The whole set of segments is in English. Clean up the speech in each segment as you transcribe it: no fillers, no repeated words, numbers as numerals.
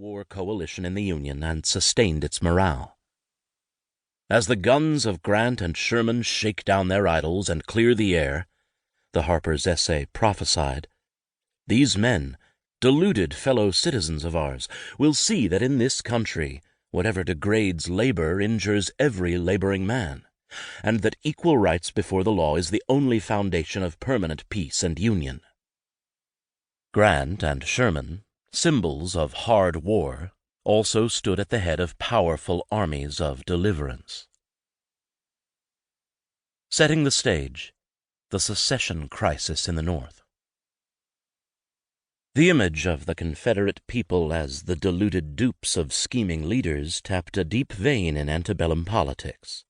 anti-war coalition in the Union and sustained its morale. As the guns of Grant and Sherman shake down their idols and clear the air, the Harper's essay prophesied, these men, deluded fellow citizens of ours, will see that in this country whatever degrades labor injures every laboring man, and that equal rights before the law is the only foundation of permanent peace and union. Grant and Sherman, symbols of hard war, also stood at the head of powerful armies of deliverance. Setting the stage, the secession crisis in the North. The image of the Confederate people as the deluded dupes of scheming leaders tapped a deep vein in antebellum politics.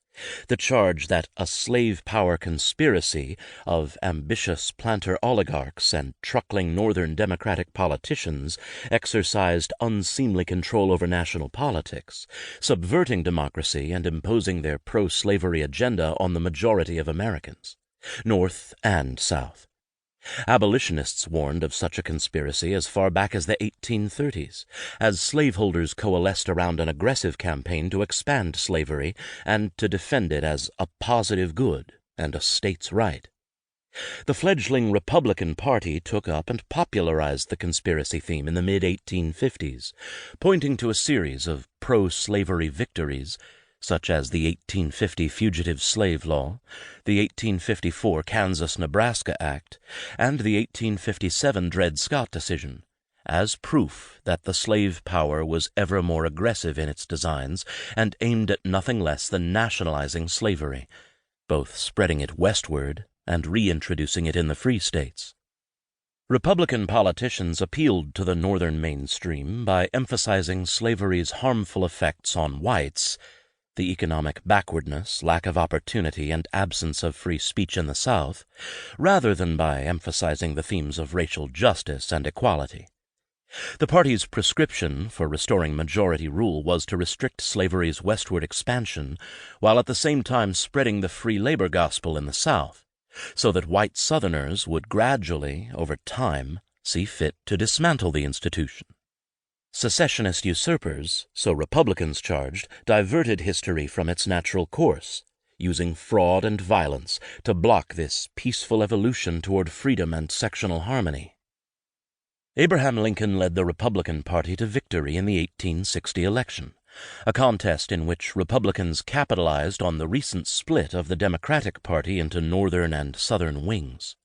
The charge that a slave power conspiracy of ambitious planter oligarchs and truckling Northern Democratic politicians exercised unseemly control over national politics, subverting democracy and imposing their pro-slavery agenda on the majority of Americans, North and South. Abolitionists warned of such a conspiracy as far back as the 1830s, as slaveholders coalesced around an aggressive campaign to expand slavery and to defend it as a positive good and a states' right. The fledgling Republican Party took up and popularized the conspiracy theme in the mid-1850s, pointing to a series of pro-slavery victories such as the 1850 Fugitive Slave Law, the 1854 Kansas-Nebraska Act, and the 1857 Dred Scott decision, as proof that the slave power was ever more aggressive in its designs and aimed at nothing less than nationalizing slavery, both spreading it westward and reintroducing it in the free states. Republican politicians appealed to the northern mainstream by emphasizing slavery's harmful effects on whites, the economic backwardness, lack of opportunity, and absence of free speech in the South, rather than by emphasizing the themes of racial justice and equality. The party's prescription for restoring majority rule was to restrict slavery's westward expansion, while at the same time spreading the free labor gospel in the South, so that white Southerners would gradually, over time, see fit to dismantle the institution. Secessionist usurpers, so Republicans charged, diverted history from its natural course, using fraud and violence to block this peaceful evolution toward freedom and sectional harmony. Abraham Lincoln led the Republican Party to victory in the 1860 election, a contest in which Republicans capitalized on the recent split of the Democratic Party into northern and southern wings.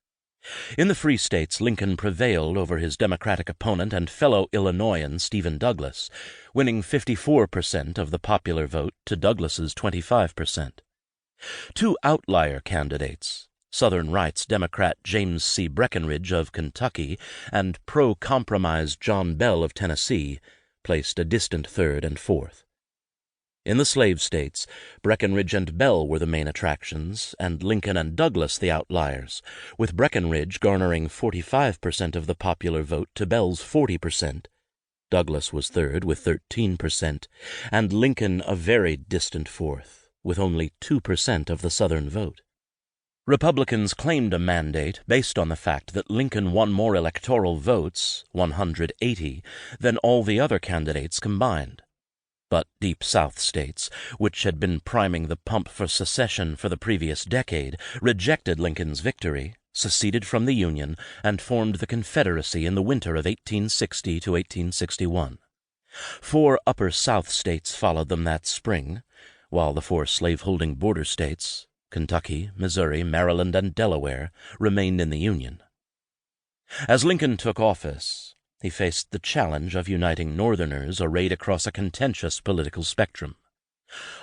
In the free states, Lincoln prevailed over his Democratic opponent and fellow Illinoisan Stephen Douglas, winning 54% of the popular vote to Douglas's 25%. Two outlier candidates, Southern rights Democrat James C. Breckinridge of Kentucky and pro-compromise John Bell of Tennessee, placed a distant third and fourth. In the slave states, Breckinridge and Bell were the main attractions, and Lincoln and Douglas the outliers, with Breckinridge garnering 45% of the popular vote to Bell's 40%. Douglas was third with 13%, and Lincoln a very distant fourth, with only 2% of the Southern vote. Republicans claimed a mandate based on the fact that Lincoln won more electoral votes, 180, than all the other candidates combined. But Deep South states, which had been priming the pump for secession for the previous decade, rejected Lincoln's victory, seceded from the Union, and formed the Confederacy in the winter of 1860 to 1861. 4 Upper South states followed them that spring, while the 4 slaveholding border states, Kentucky, Missouri, Maryland, and Delaware, remained in the Union. As Lincoln took office, he faced the challenge of uniting Northerners arrayed across a contentious political spectrum.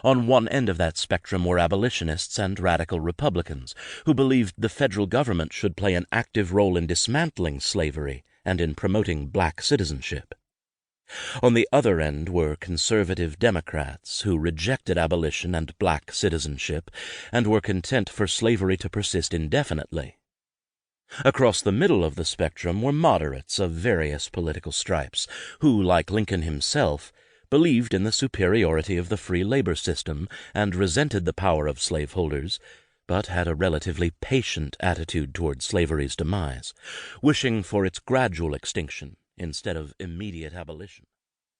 On one end of that spectrum were abolitionists and radical Republicans, who believed the federal government should play an active role in dismantling slavery and in promoting black citizenship. On the other end were conservative Democrats who rejected abolition and black citizenship and were content for slavery to persist indefinitely. Across the middle of the spectrum were moderates of various political stripes, who, like Lincoln himself, believed in the superiority of the free labor system and resented the power of slaveholders, but had a relatively patient attitude toward slavery's demise, wishing for its gradual extinction instead of immediate abolition.